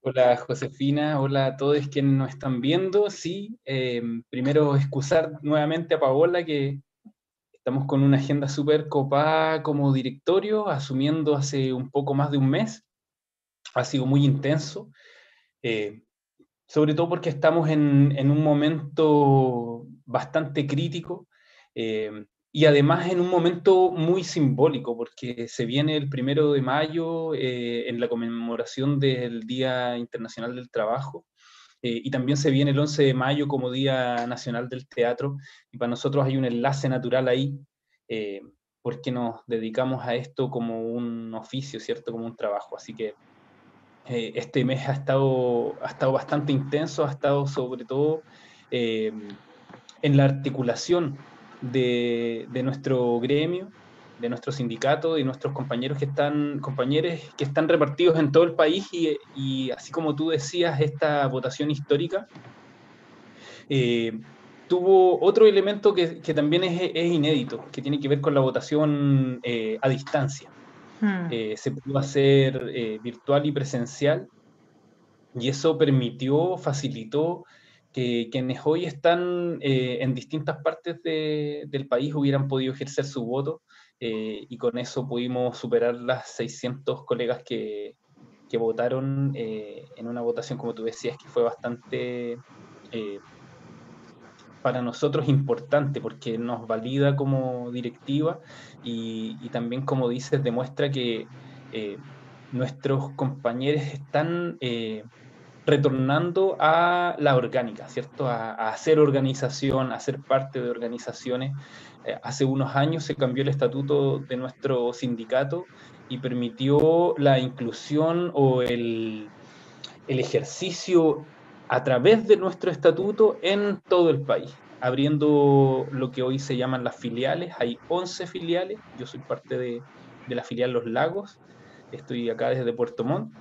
Hola Josefina, hola a todos quienes nos están viendo. Sí, primero excusar nuevamente a Paola que estamos con una agenda súper copada como directorio, asumiendo hace un poco más de un mes. Ha sido muy intenso, eh, sobre todo porque estamos en un momento bastante crítico y además en un momento muy simbólico, porque se viene el 1 de mayo en la conmemoración del Día Internacional del Trabajo. Y también se viene el 11 de mayo como Día Nacional del Teatro, y para nosotros hay un enlace natural ahí, eh, porque nos dedicamos a esto como un oficio, ¿cierto? Como un trabajo. Así que este mes ha estado bastante intenso, ha estado sobre todo eh, en la articulación de nuestro gremio, de nuestro sindicato y nuestros compañeros que están repartidos en todo el país y así como tú decías, esta votación histórica eh, tuvo otro elemento que también es inédito, que tiene que ver con la votación a distancia. Mm, Se pudo hacer virtual y presencial, y eso permitió, facilitó que quienes hoy están en distintas partes del país hubieran podido ejercer su voto, y con eso pudimos superar las 600 colegas que votaron en una votación, como tú decías, que fue bastante eh, para nosotros importante porque nos valida como directiva y también, como dices, demuestra que eh, nuestros compañeros están retornando a la orgánica, ¿cierto? A hacer organización, a ser parte de organizaciones. Hace unos años se cambió el estatuto de nuestro sindicato y permitió la inclusión o el ejercicio a través de nuestro estatuto en todo el país, abriendo lo que hoy se llaman las filiales. Hay 11 filiales, yo soy parte de la filial Los Lagos, estoy acá desde Puerto Montt,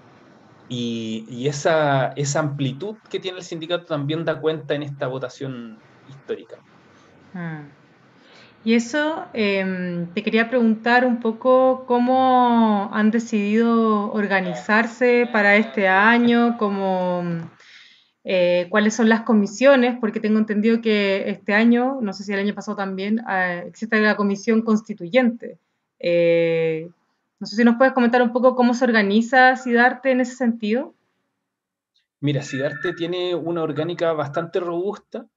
y esa amplitud que tiene el sindicato también da cuenta en esta votación histórica. mm. Y eso, te quería preguntar un poco cómo han decidido organizarse para este año, cuáles son las comisiones, porque tengo entendido que este año, no sé si el año pasado también, existe la comisión constituyente. Eh, no sé si nos puedes comentar un poco cómo se organiza Sidarte en ese sentido. Mira, Sidarte tiene una orgánica bastante robusta,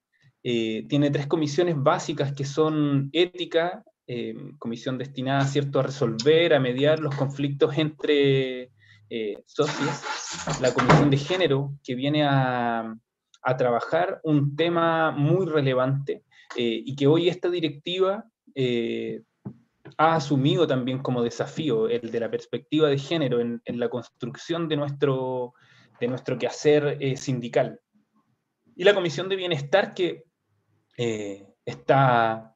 tiene tres comisiones básicas que son ética, comisión destinada, ¿cierto?, a resolver, a mediar los conflictos entre socios, la comisión de género, que viene a trabajar un tema muy relevante y que hoy esta directiva ha asumido también como desafío, el de la perspectiva de género en la construcción de nuestro quehacer sindical. Y la Comisión de Bienestar, que está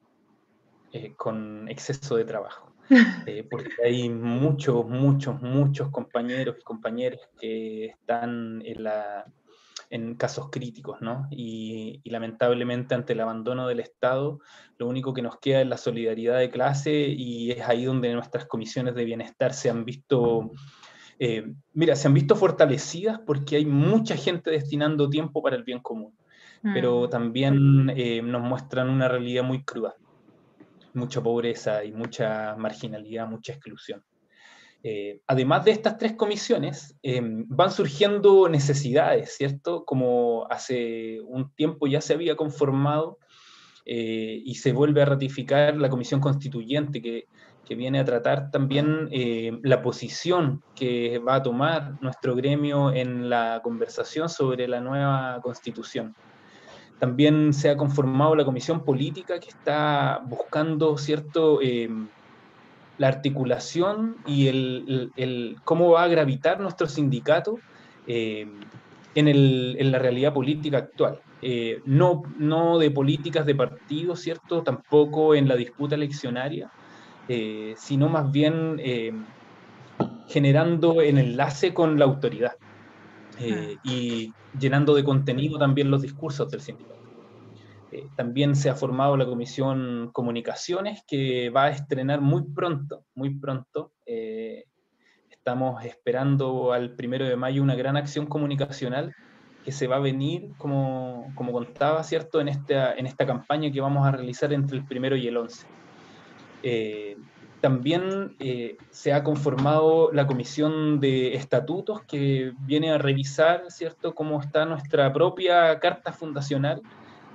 con exceso de trabajo, porque hay muchos, muchos, muchos compañeros y compañeras que están en casos críticos, ¿no? Y lamentablemente ante el abandono del Estado, lo único que nos queda es la solidaridad de clase, y es ahí donde nuestras comisiones de bienestar se han visto fortalecidas porque hay mucha gente destinando tiempo para el bien común, Mm, pero también nos muestran una realidad muy cruda, mucha pobreza y mucha marginalidad, mucha exclusión. Además de estas tres comisiones, van surgiendo necesidades, ¿cierto? Como hace un tiempo ya se había conformado y se vuelve a ratificar la comisión constituyente que viene a tratar también la posición que va a tomar nuestro gremio en la conversación sobre la nueva constitución. También se ha conformado la comisión política que está buscando, ¿cierto?, la articulación y cómo va a gravitar nuestro sindicato eh, en la realidad política actual. No de políticas de partido, ¿cierto? Tampoco en la disputa eleccionaria, sino más bien generando el enlace con la autoridad mm. y llenando de contenido también los discursos del sindicato. También se ha formado la Comisión Comunicaciones, que va a estrenar muy pronto, estamos esperando al 1 de mayo una gran acción comunicacional que se va a venir, como contaba, ¿cierto?, en esta campaña que vamos a realizar entre el 1 y el 11. También se ha conformado la Comisión de Estatutos que viene a revisar, ¿cierto?, cómo está nuestra propia carta fundacional,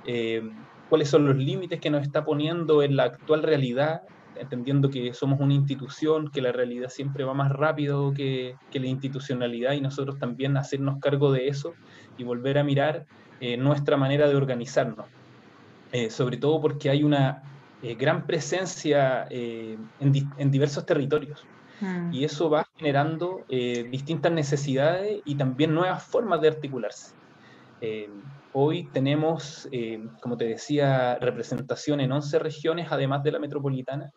eh, cuáles son los límites que nos está poniendo en la actual realidad, entendiendo que somos una institución, que la realidad siempre va más rápido que la institucionalidad, y nosotros también hacernos cargo de eso y volver a mirar nuestra manera de organizarnos. Sobre todo porque hay una gran presencia en diversos territorios, Mm. y eso va generando distintas necesidades y también nuevas formas de articularse. Eh, Hoy tenemos, como te decía, representación en 11 regiones, además de la metropolitana,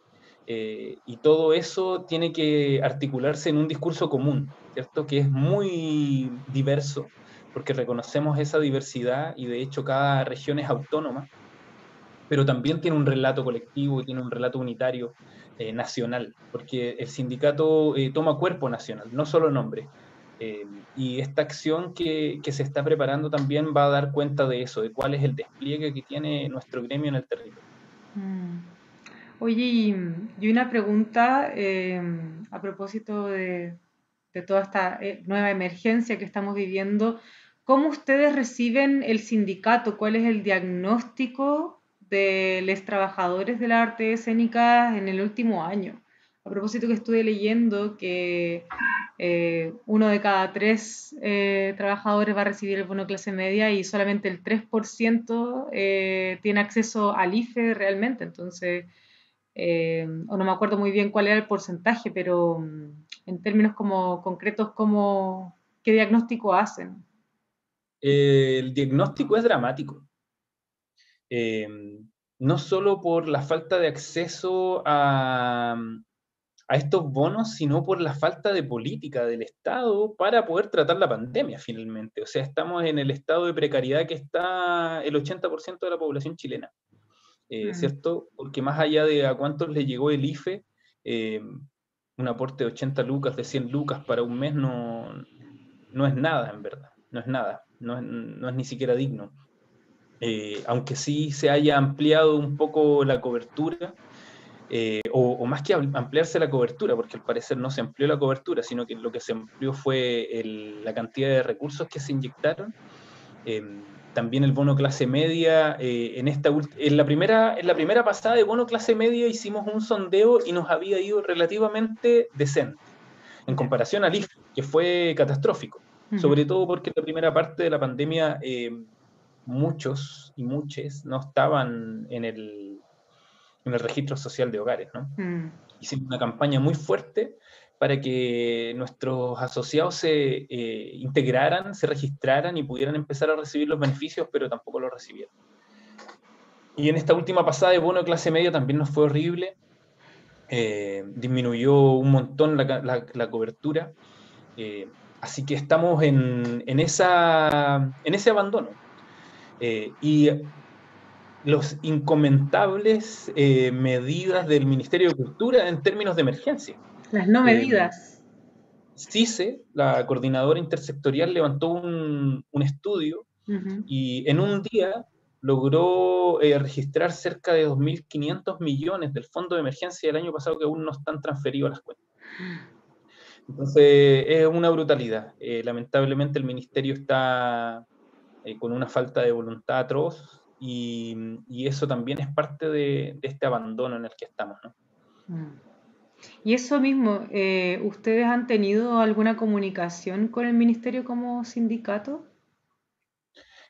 y todo eso tiene que articularse en un discurso común, ¿cierto? Que es muy diverso, porque reconocemos esa diversidad y de hecho cada región es autónoma, pero también tiene un relato colectivo y tiene un relato unitario nacional, porque el sindicato toma cuerpo nacional, no solo nombre. Y esta acción que se está preparando también va a dar cuenta de eso, de cuál es el despliegue que tiene nuestro gremio en el territorio. Mm. Oye, y una pregunta a propósito de toda esta nueva emergencia que estamos viviendo. ¿Cómo ustedes reciben el sindicato? ¿Cuál es el diagnóstico de los trabajadores de las artes escénicas en el último año? A propósito que estuve leyendo que 1 de cada 3 trabajadores va a recibir el bono clase media y solamente el 3% tiene acceso al IFE realmente. Entonces, o no me acuerdo muy bien cuál era el porcentaje, pero en términos como concretos, ¿qué diagnóstico hacen? El diagnóstico es dramático. Eh, no solo por la falta de acceso a estos bonos, sino por la falta de política del Estado para poder tratar la pandemia finalmente. O sea, estamos en el estado de precariedad que está el 80% de la población chilena, Mm. ¿cierto? Porque más allá de a cuántos le llegó el IFE, eh, un aporte de 80 lucas, de 100 lucas para un mes no es nada, en verdad, no es nada, no es ni siquiera digno. Aunque sí se haya ampliado un poco la cobertura, o más que ampliarse la cobertura, porque al parecer no se amplió la cobertura, sino que lo que se amplió fue la cantidad de recursos que se inyectaron. Eh, También el bono clase media, en la primera pasada de bono clase media hicimos un sondeo y nos había ido relativamente decente, en Ya. comparación al IFE, que fue catastrófico, Ujú. sobre todo porque en la primera parte de la pandemia muchos y muchas no estaban en el registro social de hogares, ¿no? Mm. Hicimos una campaña muy fuerte para que nuestros asociados se integraran, se registraran y pudieran empezar a recibir los beneficios, pero tampoco los recibieron. Y en esta última pasada de bono de clase media también nos fue horrible, disminuyó un montón la cobertura, así que estamos en ese abandono. Y los incomentables medidas del Ministerio de Cultura en términos de emergencia. Las no Eh, medidas. CICE, la coordinadora intersectorial, levantó un estudio Ujú. y en un día logró registrar cerca de 2.500 millones del fondo de emergencia del año pasado que aún no están transferidos a las cuentas. Entonces, es una brutalidad. Lamentablemente el ministerio está con una falta de voluntad atroz y eso también es parte de este abandono en el que estamos, ¿no? Mm. Y eso mismo, ¿ustedes han tenido alguna comunicación con el ministerio como sindicato?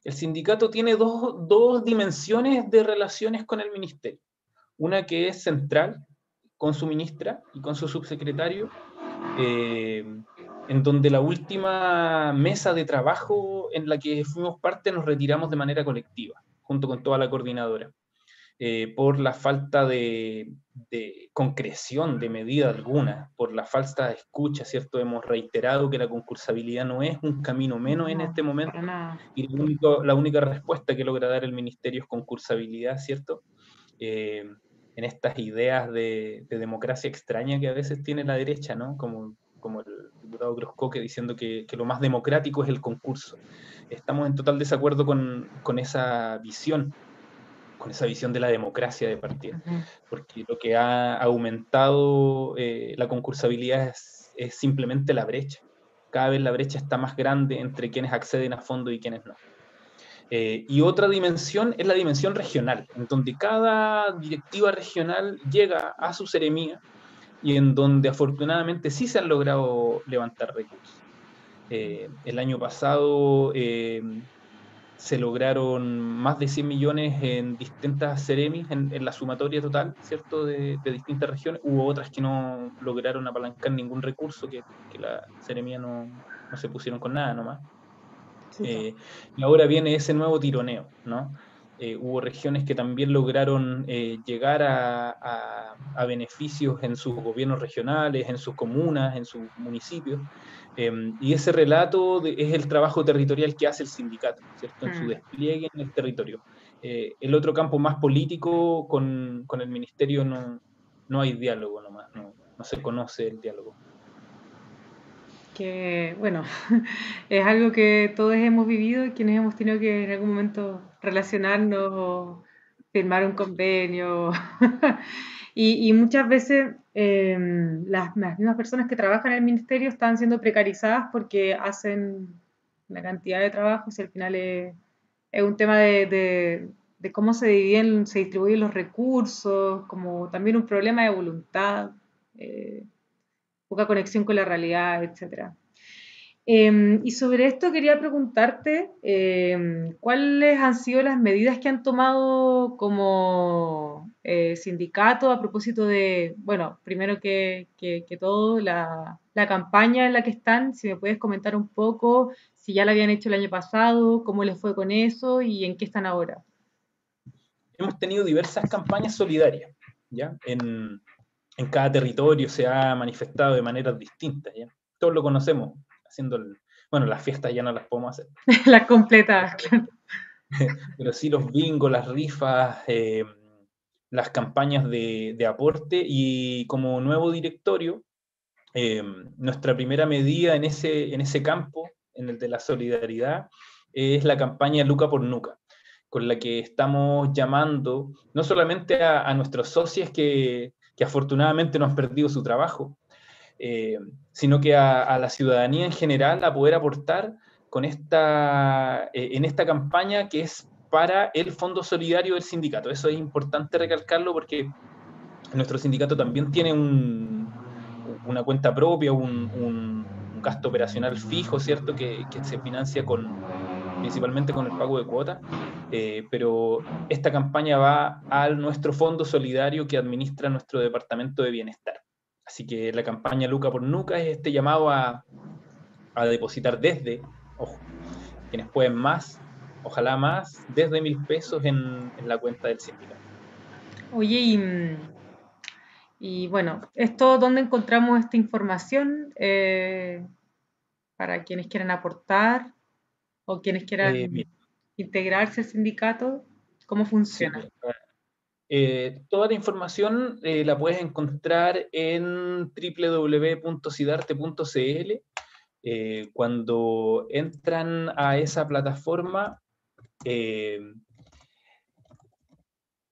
El sindicato tiene dos dimensiones de relaciones con el ministerio. Una que es central, con su ministra y con su subsecretario, eh, en donde la última mesa de trabajo en la que fuimos parte nos retiramos de manera colectiva, junto con toda la coordinadora, por la falta de concreción de medida alguna, por la falta de escucha, ¿cierto? Hemos reiterado que la concursabilidad no es un camino menos en No, este para momento, nada. y la única respuesta que logra dar el ministerio es concursabilidad, ¿cierto? En estas ideas de democracia extraña que a veces tiene la derecha, ¿no? Como como el diputado Groscoque diciendo que lo más democrático es el concurso. Estamos en total desacuerdo con esa visión de la democracia de partida, porque lo que ha aumentado la concursabilidad es simplemente la brecha. Cada vez la brecha está más grande entre quienes acceden a fondo y quienes no. Y otra dimensión es la dimensión regional, en donde cada directiva regional llega a su seremía y en donde afortunadamente sí se han logrado levantar recursos. El año pasado se lograron más de 100 millones en distintas seremis en la sumatoria total, ¿cierto?, de distintas regiones. Hubo otras que no lograron apalancar ningún recurso, que la seremía no se pusieron con nada nomás. Y ahora viene ese nuevo tironeo, ¿no? Hubo regiones que también lograron llegar a beneficios en sus gobiernos regionales, en sus comunas, en sus municipios, y ese relato es el trabajo territorial que hace el sindicato, ¿cierto?, en su despliegue en el territorio. El otro campo más político, con el ministerio no hay diálogo nomás, no se conoce el diálogo. Que, bueno, es algo que todos hemos vivido y quienes hemos tenido que en algún momento relacionarnos o firmar un convenio. Y muchas veces las mismas personas que trabajan en el ministerio están siendo precarizadas porque hacen una cantidad de trabajos y al final es un tema de cómo se distribuyen los recursos, como también un problema de voluntad. Poca conexión con la realidad, etcétera. Y sobre esto quería preguntarte, ¿cuáles han sido las medidas que han tomado como sindicato a propósito de, bueno, primero que todo, la campaña en la que están? Si me puedes comentar un poco, si ya la habían hecho el año pasado, cómo les fue con eso y en qué están ahora. Hemos tenido diversas campañas solidarias, ¿ya? En cada territorio se ha manifestado de maneras distintas, ¿ya? Todos lo conocemos, bueno, las fiestas ya no las podemos hacer. Las completas, claro. Pero sí los bingos, las rifas, las campañas de aporte, y como nuevo directorio, nuestra primera medida en ese campo, en el de la solidaridad, es la campaña Luca por Nuca, con la que estamos llamando no solamente a nuestros socios que afortunadamente no han perdido su trabajo, sino que a la ciudadanía en general a poder aportar en esta campaña que es para el Fondo Solidario del sindicato. Eso es importante recalcarlo porque nuestro sindicato también tiene una cuenta propia, un gasto operacional fijo, ¿cierto?, que se financia principalmente con el pago de cuotas, pero esta campaña va a nuestro fondo solidario que administra nuestro departamento de bienestar. Así que la campaña Luca por Nuca es este llamado a depositar ojo, quienes pueden más, ojalá más, desde 1.000 pesos en la cuenta del sindicato. Oye, y bueno, ¿esto dónde encontramos esta información para quienes quieran aportar o quienes quieran integrarse al sindicato? ¿Cómo Sí, funciona? toda la información la puedes encontrar en www.sidarte.cl. Cuando entran a esa plataforma,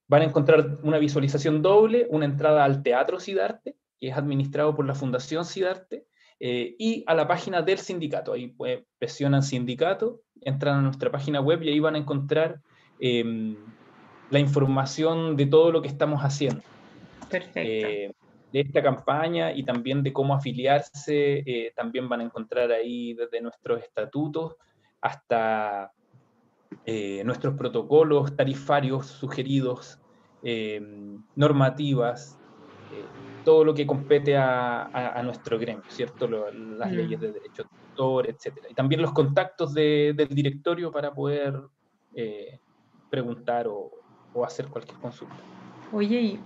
van a encontrar una visualización doble, una entrada al Teatro Sidarte, que es administrado por la Fundación Sidarte, y a la página del sindicato. Ahí presionan sindicato, entran a nuestra página web y ahí van a encontrar la información de todo lo que estamos haciendo. Perfecto. De esta campaña y también de cómo afiliarse, también van a encontrar ahí desde nuestros estatutos hasta nuestros protocolos tarifarios sugeridos, normativas, todo lo que compete a nuestro gremio, ¿cierto? Las leyes de derecho de autor, etc. Y también los contactos del directorio para poder preguntar o hacer cualquier consulta. Oye, y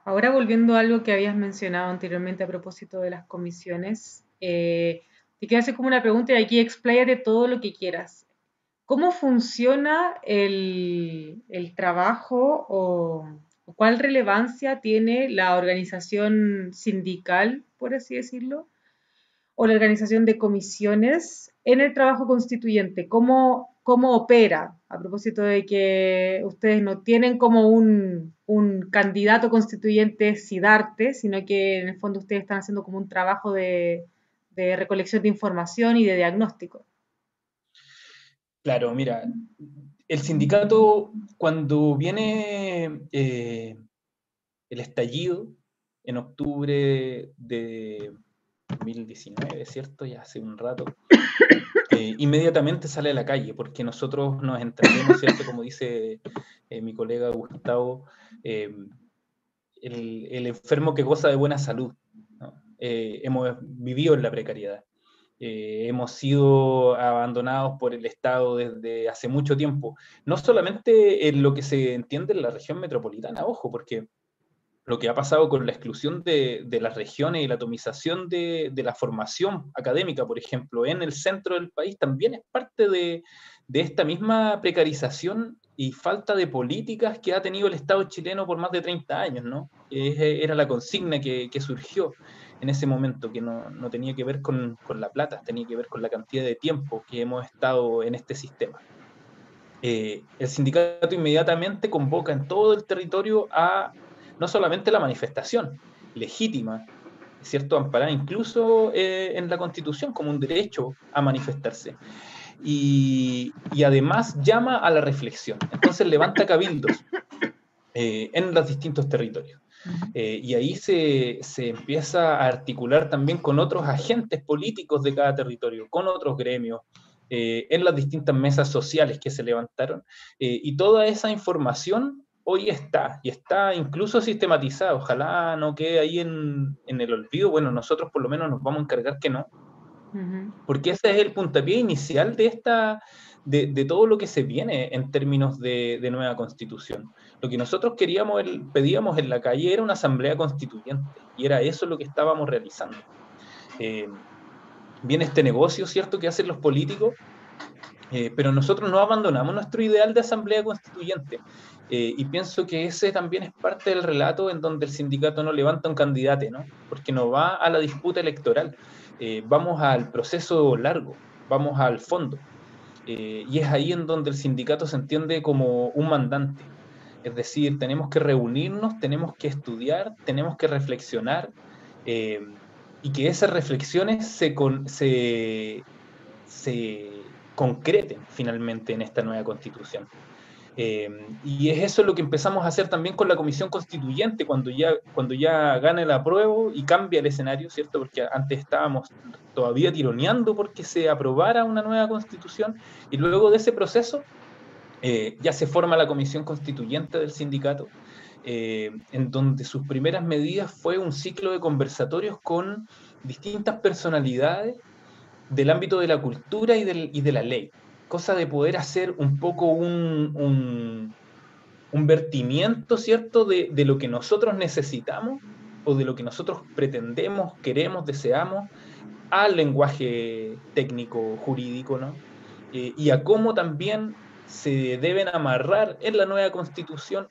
ahora volviendo a algo que habías mencionado anteriormente a propósito de las comisiones, te quiero hacer como una pregunta y aquí expláyate todo lo que quieras. ¿Cómo funciona el trabajo o cuál relevancia tiene la organización sindical, por así decirlo, o la organización de comisiones en el trabajo constituyente? ¿Cómo opera? A propósito de que ustedes no tienen como un candidato constituyente SIDARTE, sino que en el fondo ustedes están haciendo como un trabajo de recolección de información y de diagnóstico. Claro, mira, el sindicato, cuando viene el estallido en octubre de 2019, ¿cierto? Ya hace un rato, inmediatamente sale a la calle, porque nosotros nos entendemos, ¿cierto? Como dice mi colega Gustavo, eh, el enfermo que goza de buena salud, ¿no? Hemos vivido en la precariedad. Hemos sido abandonados por el Estado desde hace mucho tiempo, no solamente en lo que se entiende en la región metropolitana, ojo, porque lo que ha pasado con la exclusión de las regiones y la atomización de la formación académica, por ejemplo, en el centro del país, también es parte de esta misma precarización y falta de políticas que ha tenido el Estado chileno por más de 30 años, ¿no? Era la consigna que surgió en ese momento, que no tenía que ver con la plata, tenía que ver con la cantidad de tiempo que hemos estado en este sistema. El sindicato inmediatamente convoca en todo el territorio a no solamente la manifestación legítima, ¿cierto? Amparada incluso en la Constitución como un derecho a manifestarse. Y además llama a la reflexión. Entonces levanta cabildos en los distintos territorios. Y ahí se empieza a articular también con otros agentes políticos de cada territorio, con otros gremios, en las distintas mesas sociales que se levantaron. Y toda esa información hoy está, y está incluso sistematizada. Ojalá no quede ahí en el olvido. Bueno, nosotros por lo menos nos vamos a encargar que no, Ujú. porque ese es el puntapié inicial de todo lo que se viene en términos de nueva constitución. Lo que nosotros pedíamos en la calle era una asamblea constituyente, y era eso lo que estábamos realizando. Eh, Viene este negocio, ¿cierto?, que hacen los políticos, pero nosotros no abandonamos nuestro ideal de asamblea constituyente. Y pienso que ese también es parte del relato en donde el sindicato no levanta un candidato, ¿no? Porque no va a la disputa electoral, vamos al proceso largo, vamos al fondo. Y es ahí en donde el sindicato se entiende como un mandante. Es decir, tenemos que reunirnos, tenemos que estudiar, tenemos que reflexionar, eh, y que esas reflexiones se concreten finalmente en esta nueva constitución. Y es eso lo que empezamos a hacer también con la comisión constituyente, cuando ya gana el apruebo y cambia el escenario, ¿cierto? Porque antes estábamos todavía tironeando porque se aprobara una nueva constitución, y luego de ese proceso ya se forma la comisión constituyente del sindicato, en donde sus primeras medidas fue un ciclo de conversatorios con distintas personalidades del ámbito de la cultura y de la ley, cosa de poder hacer un poco un vertimiento, ¿cierto?, de lo que nosotros necesitamos o de lo que nosotros pretendemos, queremos, deseamos, al lenguaje técnico jurídico, ¿no? Y a cómo también se deben amarrar en la nueva constitución,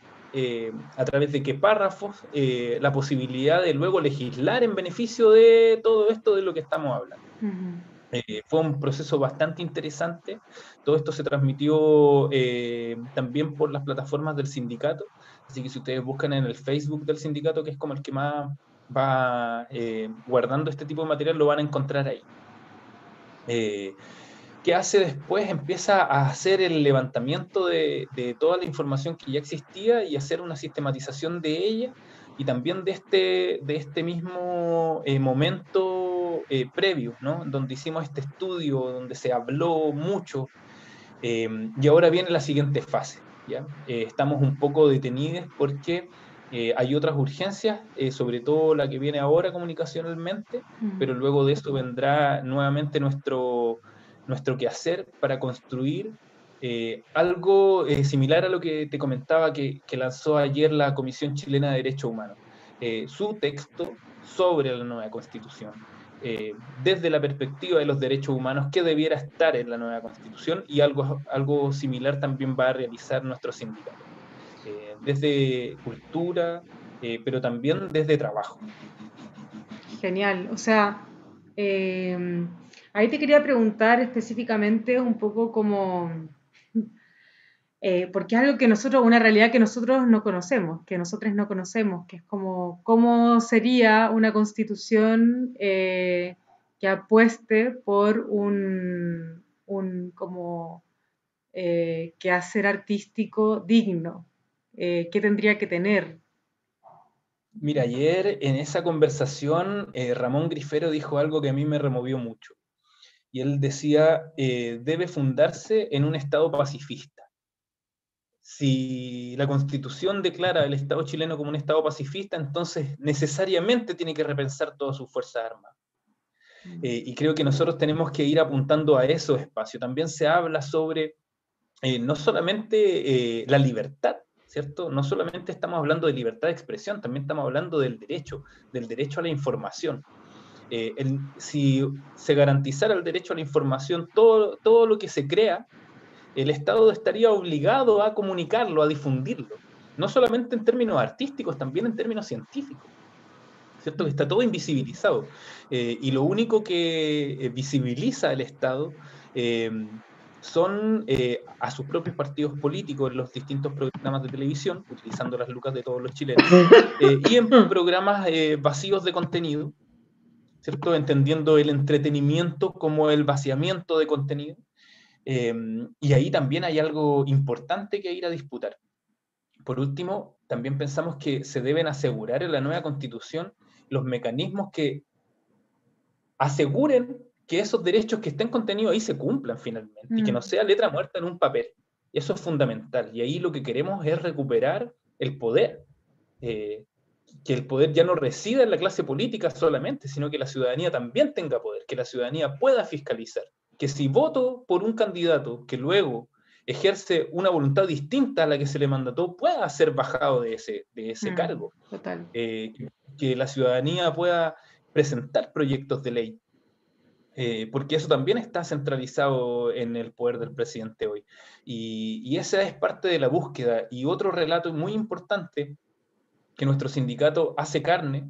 a través de qué párrafos, la posibilidad de luego legislar en beneficio de todo esto de lo que estamos hablando. Ujú. Fue un proceso bastante interesante. Todo esto se transmitió también por las plataformas del sindicato, así que si ustedes buscan en el Facebook del sindicato, que es como el que más va guardando este tipo de material, lo van a encontrar ahí. Eh, ¿Qué hace después? Empieza a hacer el levantamiento de toda la información que ya existía y hacer una sistematización de ella, y también de este mismo momento previo, ¿no? Donde hicimos este estudio, donde se habló mucho, eh, y ahora viene la siguiente fase, ¿ya? Estamos un poco detenidos porque hay otras urgencias, sobre todo la que viene ahora comunicacionalmente, pero luego de eso vendrá nuevamente nuestro quehacer para construir algo similar a lo que te comentaba que lanzó ayer la Comisión Chilena de Derechos Humanos, su texto sobre la nueva constitución, desde la perspectiva de los derechos humanos, que debiera estar en la nueva constitución, y algo similar también va a realizar nuestro sindicato, desde cultura, pero también desde trabajo. Genial. O sea, Eh, Ahí te quería preguntar específicamente un poco como, porque es algo que nosotros, una realidad que nosotros no conocemos, que nosotros no conocemos, que es como cómo sería una constitución que apueste por un como quehacer artístico digno. ¿Qué tendría que tener? Mira, ayer en esa conversación Ramón Grifero dijo algo que a mí me removió mucho. Y él decía, debe fundarse en un Estado pacifista. Si la Constitución declara el Estado chileno como un Estado pacifista, entonces necesariamente tiene que repensar todas sus fuerzas armadas. Y creo que nosotros tenemos que ir apuntando a esos espacios. También se habla sobre no solamente la libertad, ¿cierto? No solamente estamos hablando de libertad de expresión, también estamos hablando del derecho a la información. Si se garantizara el derecho a la información, todo lo que se crea, el Estado estaría obligado a comunicarlo, a difundirlo, no solamente en términos artísticos, también en términos científicos, ¿cierto? Que está todo invisibilizado. Y lo único que visibiliza el Estado eh, son a sus propios partidos políticos en los distintos programas de televisión, utilizando las lucas de todos los chilenos, y en programas vacíos de contenido, ¿cierto? Entendiendo el entretenimiento como el vaciamiento de contenido. Y ahí también hay algo importante que ir a disputar. Por último, también pensamos que se deben asegurar en la nueva constitución los mecanismos que aseguren que esos derechos que estén contenidos ahí se cumplan finalmente y que no sea letra muerta en un papel. Y eso es fundamental. Y ahí lo que queremos es recuperar el poder. Eh, que el poder ya no resida en la clase política solamente, sino que la ciudadanía también tenga poder, que la ciudadanía pueda fiscalizar, que si voto por un candidato que luego ejerce una voluntad distinta a la que se le mandató, pueda ser bajado de ese cargo, Total. eh, que la ciudadanía pueda presentar proyectos de ley, porque eso también está centralizado en el poder del presidente hoy. Y esa es parte de la búsqueda. Y otro relato muy importante que nuestro sindicato hace carne,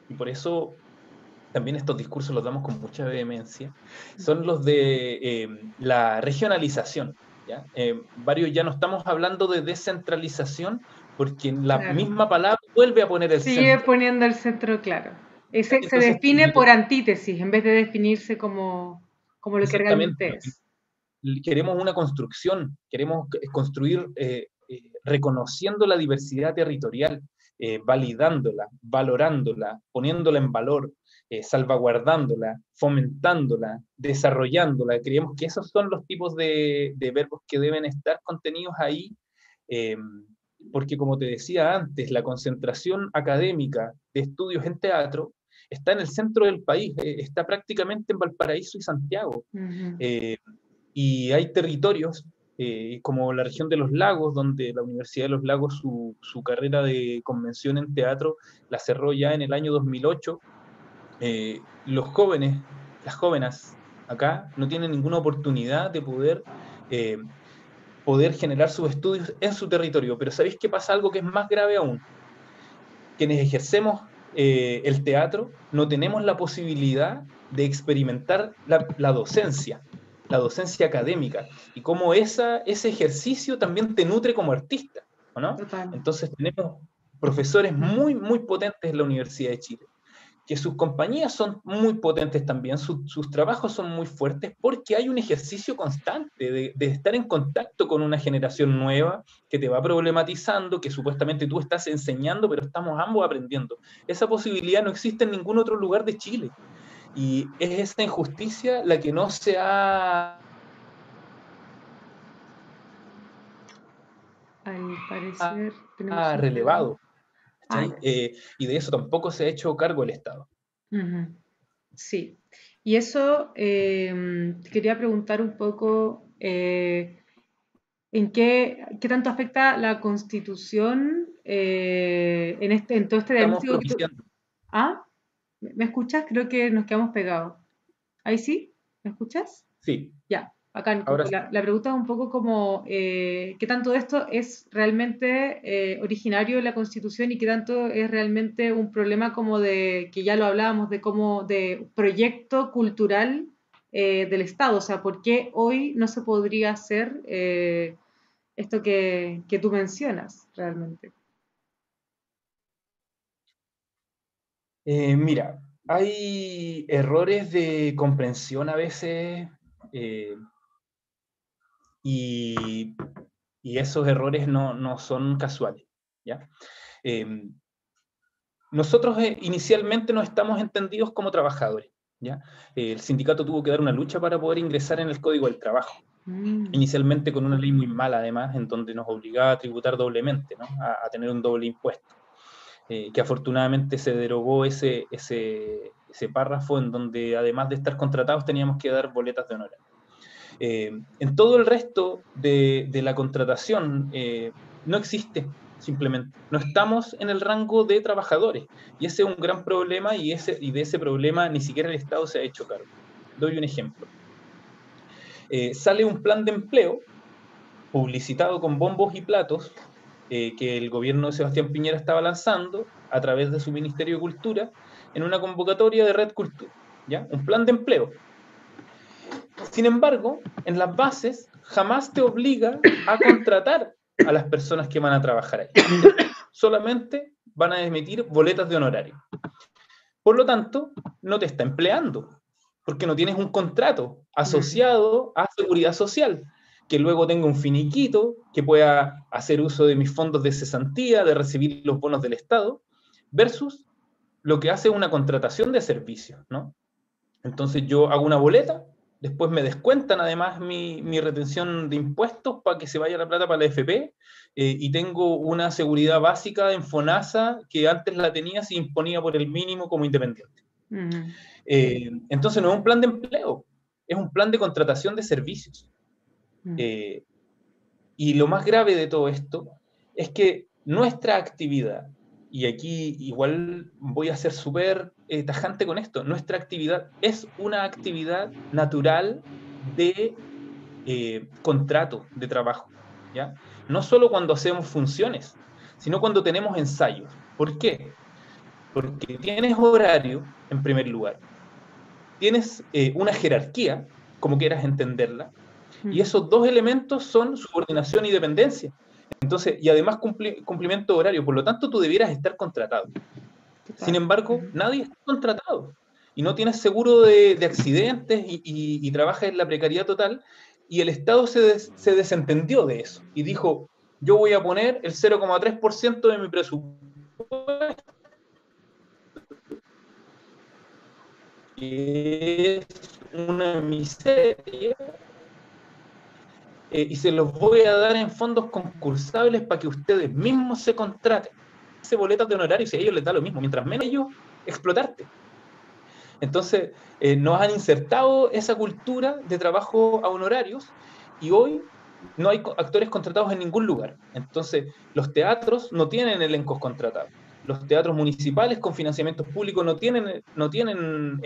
y por eso también estos discursos los damos con mucha vehemencia, son los de la regionalización. ¿Ya? Varios ya no estamos hablando de descentralización porque la Claro. misma palabra vuelve a poner el Sigue centro. poniendo el centro claro. Ese se Entonces, define por antítesis en vez de definirse como, como lo que exactamente, realmente es. queremos una construcción, queremos construir reconociendo la diversidad territorial, validándola, valorándola, poniéndola en valor, salvaguardándola, fomentándola, desarrollándola. Creemos que esos son los tipos de verbos que deben estar contenidos ahí, eh, porque como te decía antes, la concentración académica de estudios en teatro está en el centro del país, está prácticamente en Valparaíso y Santiago. Ujú. Eh, y hay territorios como la región de los lagos, donde la Universidad de los Lagos su carrera de convención en teatro la cerró ya en el año 2008. Los jóvenes, las jóvenes acá no tienen ninguna oportunidad de eh, poder generar sus estudios en su territorio. Pero ¿sabéis qué pasa? Algo que es más grave aún. Quienes ejercemos el teatro no tenemos la posibilidad de experimentar la docencia académica, y cómo ese ejercicio también te nutre como artista, ¿no? Total. Entonces tenemos profesores muy, muy potentes en la Universidad de Chile, que sus compañías son muy potentes también, sus trabajos son muy fuertes, porque hay un ejercicio constante de estar en contacto con una generación nueva que te va problematizando, que supuestamente tú estás enseñando, pero estamos ambos aprendiendo. Esa posibilidad no existe en ningún otro lugar de Chile. Y es esa injusticia la que no se Al parecer tenemos ha un problema. relevado. Ah, ¿Cachai? ya. Y de eso tampoco se ha hecho cargo el Estado. Ujú. Sí. Y eso te quería preguntar un poco en qué tanto afecta la Constitución en todo este Estamos diagnóstico que tú... propiciando. Ah, ¿me escuchas? Creo que nos quedamos pegados. ¿Ahí sí? ¿Me escuchas? Sí, Ya. Acá, como Ahora sí. la pregunta es un poco como qué tanto de esto es realmente originario de la Constitución y qué tanto es realmente un problema como de, que ya lo hablábamos, de como de proyecto cultural del Estado. O sea, ¿por qué hoy no se podría hacer esto que tú mencionas realmente? Mira, hay errores de comprensión a veces, eh, y, y esos errores no son casuales, ¿ya? Eh, Nosotros inicialmente no estamos entendidos como trabajadores, ¿ya? El sindicato tuvo que dar una lucha para poder ingresar en el Código del Trabajo. Mm, Inicialmente con una ley muy mala, además, en donde nos obligaba a tributar doblemente, ¿no? A tener un doble impuesto. Que afortunadamente se derogó ese párrafo en donde, además de estar contratados, teníamos que dar boletas de honorario. En todo el resto de la contratación no existe, simplemente. No estamos en el rango de trabajadores. Y ese es un gran problema y de ese problema ni siquiera el Estado se ha hecho cargo. Doy un ejemplo. Sale un plan de empleo publicitado con bombos y platos que el gobierno de Sebastián Piñera estaba lanzando a través de su Ministerio de Cultura en una convocatoria de Red Cultura, ¿ya? Un plan de empleo. Sin embargo, en las bases jamás te obliga a contratar a las personas que van a trabajar ahí, ¿ya? Solamente van a emitir boletas de honorario. Por lo tanto, no te está empleando, porque no tienes un contrato mm, asociado a seguridad social, que luego tenga un finiquito, que pueda hacer uso de mis fondos de cesantía, de recibir los bonos del Estado, versus lo que hace una contratación de servicios, ¿no? Entonces yo hago una boleta, después me descuentan además mi retención de impuestos para que se vaya la plata para la FP, y tengo una seguridad básica en FONASA que antes la tenía, se imponía por el mínimo como independiente. mm, Entonces no es un plan de empleo, es un plan de contratación de servicios. mm. Eh, y lo más grave de todo esto es que nuestra actividad, y aquí igual voy a ser súper tajante con esto, nuestra actividad es una actividad natural de contrato de trabajo, ¿ya? No solo cuando hacemos funciones, sino cuando tenemos ensayos. ¿Por qué? Porque tienes horario, en primer lugar, tienes una jerarquía, como quieras entenderla, y Mm, esos dos elementos son subordinación y dependencia. Entonces, y además cumplimiento de horario, por lo tanto tú debieras estar contratado. Sin total. embargo, Ujú. nadie está contratado y no tienes seguro de accidentes y trabajas en la precariedad total, y el Estado se desentendió de eso y dijo, yo voy a poner el 0,3% de mi presupuesto, que es una miseria, y se los voy a dar en fondos concursables para que ustedes mismos se contraten. Ese boleto de honorarios, y a ellos les da lo mismo, mientras menos ellos, explotarte. Entonces, nos han insertado esa cultura de trabajo a honorarios y hoy no hay actores contratados en ningún lugar. Entonces, los teatros no tienen elencos contratados. Los teatros municipales con financiamientos públicos no tienen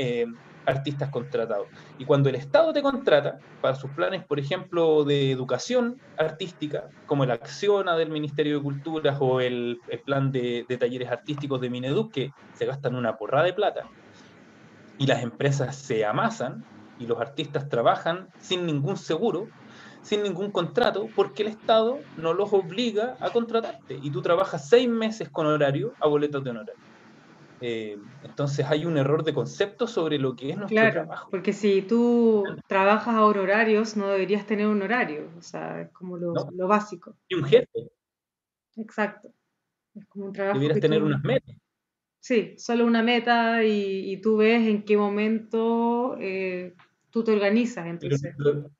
artistas contratados. Y cuando el Estado te contrata para sus planes, por ejemplo, de educación artística, como el Acciona del Ministerio de Culturas o el plan de talleres artísticos de Mineduc, que se gastan una porrada de plata, y las empresas se amasan y los artistas trabajan sin ningún seguro, sin ningún contrato, porque el Estado no los obliga a contratarte y tú trabajas 6 meses con horario a boletos de honorario. Entonces hay un error de concepto sobre lo que es nuestro Claro, trabajo, porque si tú trabajas a horarios, no deberías tener un horario, o sea, es como ¿no? lo básico. Y un jefe, Exacto. Es como un trabajo debieras que tener unas tú, metas. sí, solo una meta y tú ves en qué momento tú te organizas, Pero entonces.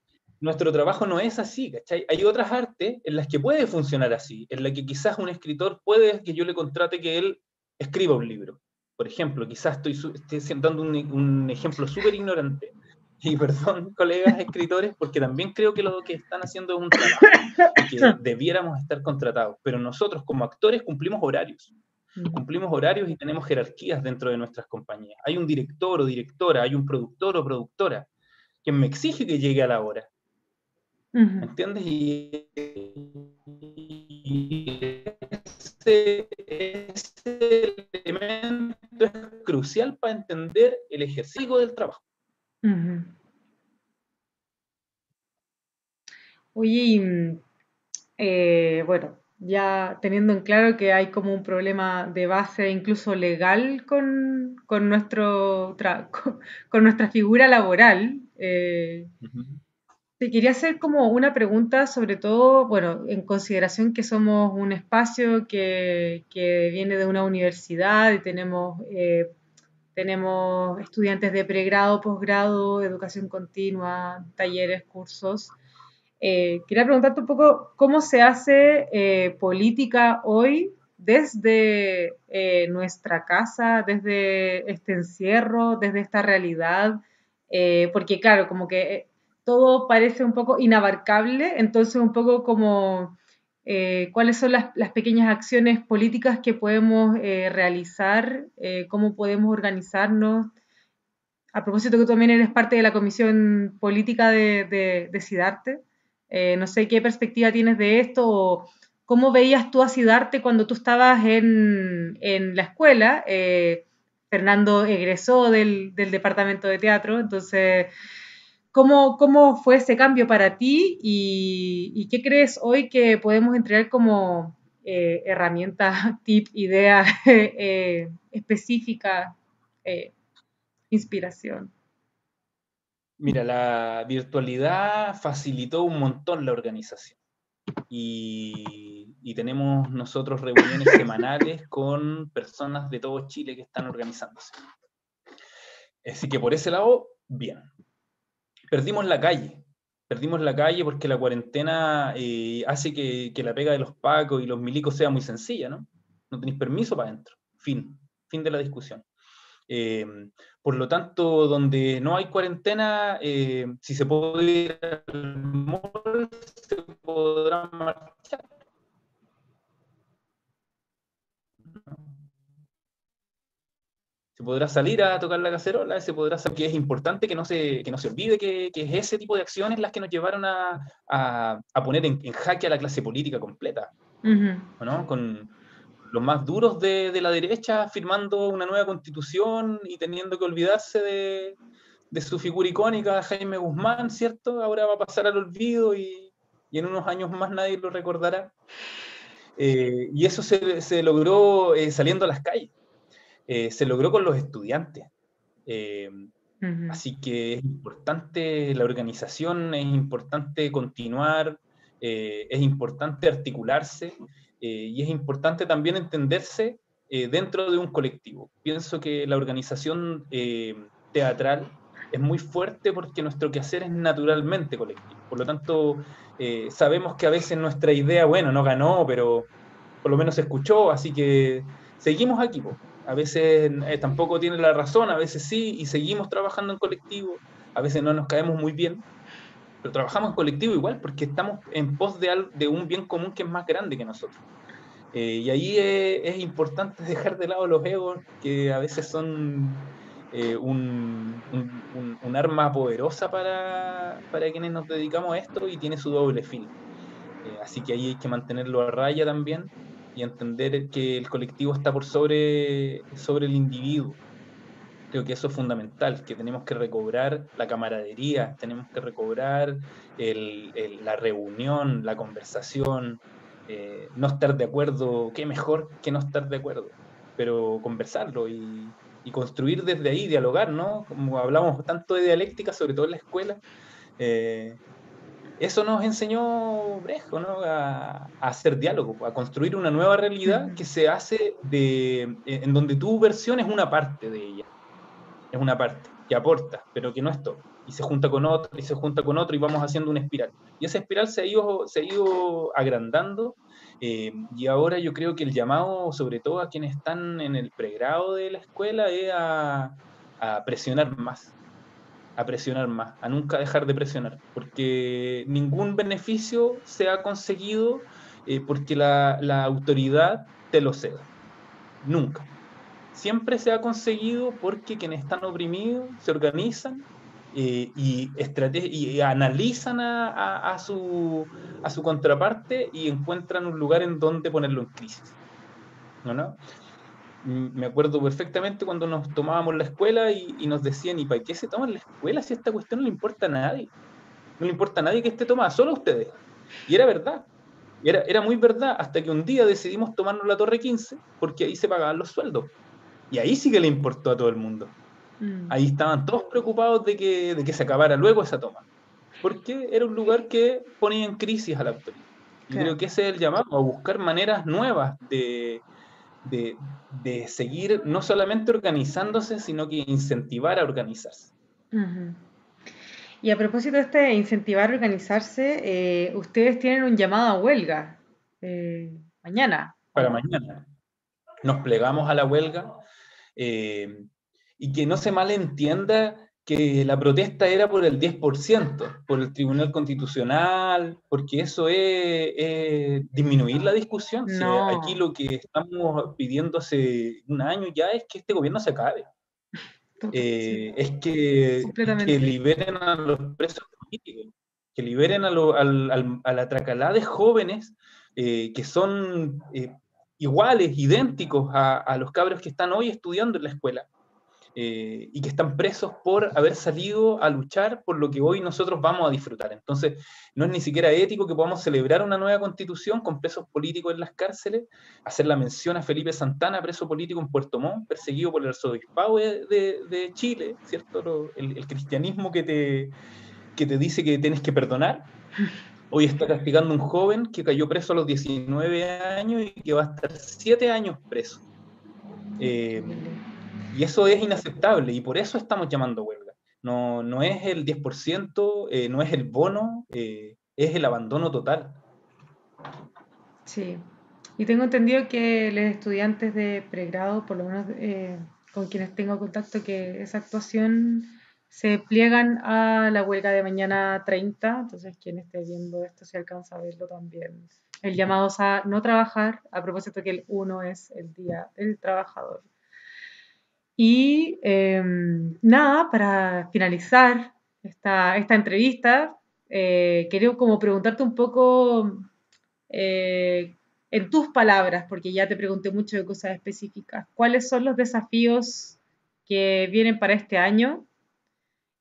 nuestro trabajo no es así, ¿cachai? Hay otras artes en las que puede funcionar así, en la que quizás un escritor puede que yo le contrate que él escriba un libro. Por ejemplo, quizás estoy dando un ejemplo súper ignorante. Y perdón, colegas escritores, porque también creo que lo que están haciendo es un trabajo y que debiéramos estar contratados. Pero nosotros como actores cumplimos horarios. Mm, Cumplimos horarios y tenemos jerarquías dentro de nuestras compañías. Hay un director o directora, hay un productor o productora, quien me exige que llegue a la hora. Ujú, ¿entiendes? Ese elemento es crucial para entender el ejercicio del trabajo. ujú. Oye, y, bueno, ya teniendo en claro que hay como un problema de base incluso legal con con nuestra figura laboral, Uh -huh. te quería hacer como una pregunta, sobre todo, bueno, en consideración que somos un espacio que viene de una universidad y tenemos estudiantes de pregrado, posgrado, educación continua, talleres, cursos. Quería preguntarte un poco cómo se hace política hoy desde nuestra casa, desde este encierro, desde esta realidad, porque claro, como que todo parece un poco inabarcable, entonces un poco como cuáles son las pequeñas acciones políticas que podemos realizar, cómo podemos organizarnos. A propósito que tú también eres parte de la comisión política de Sidarte, no sé qué perspectiva tienes de esto o cómo veías tú a Sidarte cuando tú estabas en la escuela. Fernando egresó del departamento de teatro, entonces, ¿cómo fue ese cambio para ti y qué crees hoy que podemos entregar como herramientas, tip, ideas específicas, eh, inspiración? Mira, la virtualidad facilitó un montón la organización y tenemos nosotros reuniones semanales con personas de todo Chile que están organizándose. Así que por ese lado, bien. Perdimos la calle porque la cuarentena hace que la pega de los pacos y los milicos sea muy sencilla, ¿no? No tenéis permiso para adentro. Fin de la discusión. Eh, por lo tanto, donde no hay cuarentena, si se puede ir al mall, se podrá marchar. Se podrá salir a tocar la cacerola, se podrá saber que es importante que no se olvide que es ese tipo de acciones las que nos llevaron a poner en jaque a la clase política completa, Ujú, ¿no? Con los más duros de la derecha firmando una nueva constitución y teniendo que olvidarse de su figura icónica, Jaime Guzmán, ¿cierto? Ahora va a pasar al olvido y en unos años más nadie lo recordará. Y eso se logró saliendo a las calles, se logró con los estudiantes. Eh, ujú, Así que es importante la organización, es importante continuar, es importante articularse y es importante también entenderse dentro de un colectivo. Pienso que la organización teatral es muy fuerte porque nuestro quehacer es naturalmente colectivo. Por lo tanto, sabemos que a veces nuestra idea, bueno, no ganó, pero por lo menos se escuchó, así que seguimos aquí, po. A veces tampoco tiene la razón, a veces sí, y seguimos trabajando en colectivo, a veces no nos caemos muy bien, pero trabajamos en colectivo igual porque estamos en pos de un bien común que es más grande que nosotros. Y ahí es importante dejar de lado los egos, que a veces son un arma poderosa para quienes nos dedicamos a esto y tiene su doble filo. Así que ahí hay que mantenerlo a raya también y entender que el colectivo está por sobre el individuo. Creo que eso es fundamental, que tenemos que recobrar la camaradería, tenemos que recobrar la reunión, la conversación, no estar de acuerdo, qué mejor que no estar de acuerdo, pero conversarlo y construir desde ahí, dialogar, ¿no? Como hablamos tanto de dialéctica, sobre todo en la escuela, eh, eso nos enseñó Brejo, ¿no? A hacer diálogo, a construir una nueva realidad ujú, que se hace en donde tu versión es una parte de ella, es una parte que aporta, pero que no es todo. Y se junta con otro, y se junta con otro, y vamos haciendo una espiral. Y esa espiral se ha ido agrandando, y ahora yo creo que el llamado, sobre todo a quienes están en el pregrado de la escuela, es a presionar más, a nunca dejar de presionar, porque ningún beneficio se ha conseguido porque la autoridad te lo ceda, nunca. Siempre se ha conseguido porque quienes están oprimidos se organizan y analizan a su contraparte y encuentran un lugar en donde ponerlo en crisis, ¿no? Me acuerdo perfectamente cuando nos tomábamos la escuela y nos decían, ¿y para qué se toman la escuela si esta cuestión no le importa a nadie? No le importa a nadie que esté tomada, solo a ustedes. Y era verdad, era muy verdad, hasta que un día decidimos tomarnos la Torre 15, porque ahí se pagaban los sueldos. Y ahí sí que le importó a todo el mundo. Ahí estaban todos preocupados de que se acabara luego esa toma, porque era un lugar que ponía en crisis a la autoridad. Yo creo Claro. que ese es el llamado, a buscar maneras nuevas de seguir no solamente organizándose, sino que incentivar a organizarse. Ujú. Y a propósito de este incentivar a organizarse, ustedes tienen un llamado a huelga mañana, ¿o Para no? mañana nos plegamos a la huelga, y que no se malentienda que la protesta era por el 10%, por el Tribunal Constitucional, porque eso es disminuir la discusión. Si aquí No, lo que estamos pidiendo hace un año ya es que este gobierno se acabe. sí, Es que completamente. liberen a los presos políticos, que liberen a la tracalá de jóvenes que son iguales, idénticos a los cabros que están hoy estudiando en la escuela, y que están presos por haber salido a luchar por lo que hoy nosotros vamos a disfrutar. Entonces, no es ni siquiera ético que podamos celebrar una nueva constitución con presos políticos en las cárceles, hacer la mención a Felipe Santana, preso político en Puerto Montt, perseguido por el arzobispado de Chile, ¿cierto? El cristianismo que te dice que tienes que perdonar. Hoy está castigando un joven que cayó preso a los 19 años y que va a estar 7 años preso. Increíble. Y eso es inaceptable y por eso estamos llamando huelga. No, no es el 10%, no es el bono, es el abandono total. Sí. Y tengo entendido que los estudiantes de pregrado, por lo menos con quienes tengo contacto, que esa actuación se pliegan a la huelga de mañana 30. Entonces, quien esté viendo esto, si alcanza a verlo también. El llamado a no trabajar, a propósito que el 1 es el Día del Trabajador. Y nada, para finalizar esta entrevista, quería como preguntarte un poco en tus palabras, porque ya te pregunté mucho de cosas específicas, ¿cuáles son los desafíos que vienen para este año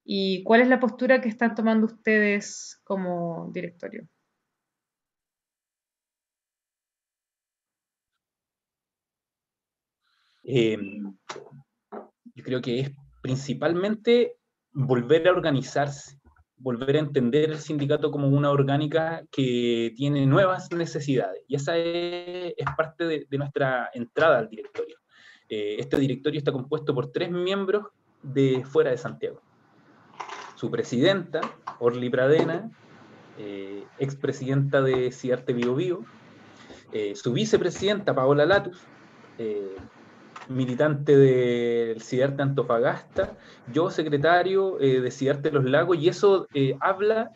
y cuál es la postura que están tomando ustedes como directorio? Eh, yo creo que es principalmente volver a organizarse, volver a entender el sindicato como una orgánica que tiene nuevas necesidades. Y esa es parte de nuestra entrada al directorio. Este directorio está compuesto por 3 miembros de fuera de Santiago. Su presidenta, Orly Pradena, expresidenta de Ciarte Bio Bio, su vicepresidenta, Paola Latus, militante del CIDARTE Antofagasta, yo secretario de CIDARTE Los Lagos, y eso habla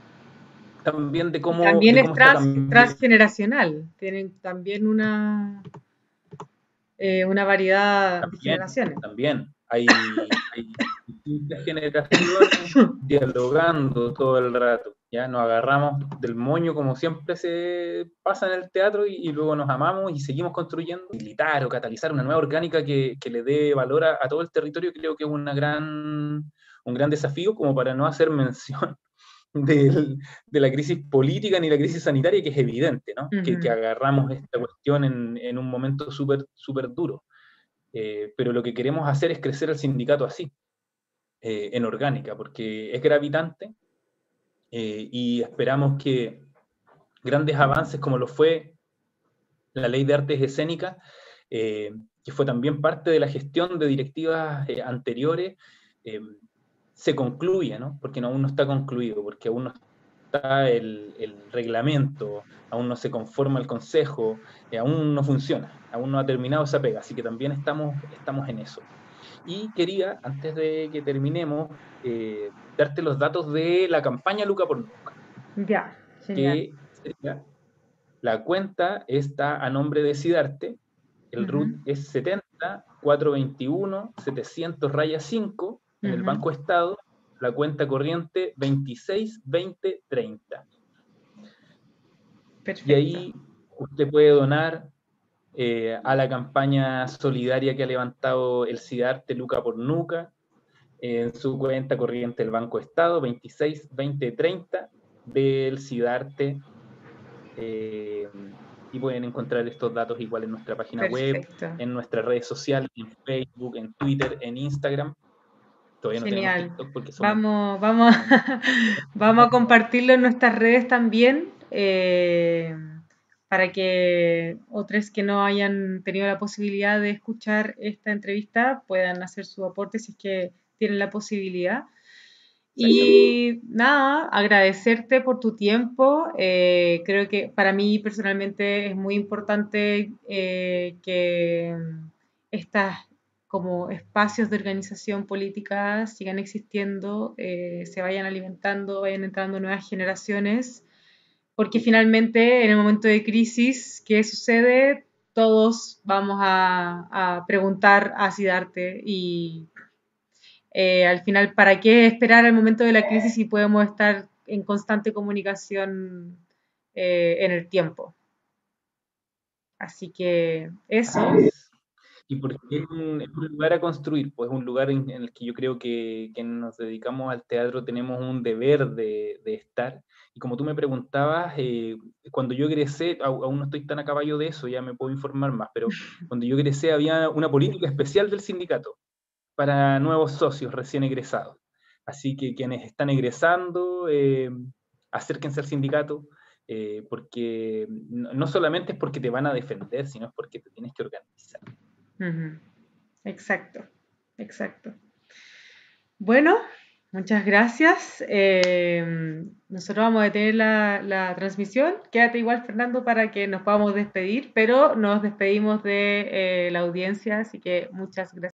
también de Y cómo, también de es cómo está cambiando. transgeneracional, tienen también una variedad de También, generaciones. también. Hay distintas generaciones dialogando todo el rato. Ya nos agarramos del moño como siempre se pasa en el teatro y luego nos amamos y seguimos construyendo. Militar o catalizar una nueva orgánica que le dé valor a todo el territorio, creo que es un gran desafío, como para no hacer mención de la crisis política ni la crisis sanitaria, que es evidente, ¿no? Que Ujú. agarramos esta cuestión en un momento súper súper duro. Pero lo que queremos hacer es crecer el sindicato así, en orgánica, porque es gravitante, y esperamos que grandes avances como lo fue la ley de artes escénicas, que fue también parte de la gestión de directivas anteriores, eh, se concluya, ¿no? Porque aún no está concluido, porque aún no está el reglamento, aún no se conforma el consejo, aún no funciona, aún no ha terminado esa pega, así que también estamos en eso. Y quería, antes de que terminemos, darte los datos de la campaña Luca por Nunca, Ya, genial. que sería, la cuenta está a nombre de Sidarte, el Ujú, RUT es 70 421 700 5 en el ujú. Banco Estado, la cuenta corriente 262030. Perfecto. Y ahí usted puede donar a la campaña solidaria que ha levantado el CIDARTE Luca por Nuca, en su cuenta corriente del Banco Estado, 262030 del CIDARTE. Y pueden encontrar estos datos igual en nuestra página web, Perfecto. en nuestras redes sociales, en Facebook, en Twitter, en Instagram. Todavía no tenemos Genial. TikTok porque somos... Vamos a compartirlo en nuestras redes también, para que otros que no hayan tenido la posibilidad de escuchar esta entrevista puedan hacer su aporte si es que tienen la posibilidad. Y nada, agradecerte por tu tiempo. Creo que para mí personalmente es muy importante que estas como espacios de organización política sigan existiendo, se vayan alimentando, vayan entrando nuevas generaciones, porque finalmente en el momento de crisis, ¿qué sucede? Todos vamos a preguntar a Siddhartha y al final, ¿para qué esperar al momento de la crisis si podemos estar en constante comunicación en el tiempo? Así que eso. Así es. Y porque es un lugar a construir, pues es un lugar en el que yo creo que nos dedicamos al teatro tenemos un deber de estar. Y como tú me preguntabas, cuando yo egresé, aún no estoy tan a caballo de eso, ya me puedo informar más, pero cuando yo egresé había una política especial del sindicato para nuevos socios recién egresados. Así que quienes están egresando, acérquense al sindicato, porque no solamente es porque te van a defender, sino es porque te tienes que organizar. Uh-huh. Exacto, exacto. Bueno, muchas gracias. Nosotros vamos a detener la transmisión. Quédate igual, Fernando, para que nos podamos despedir, pero nos despedimos de la audiencia, así que muchas gracias.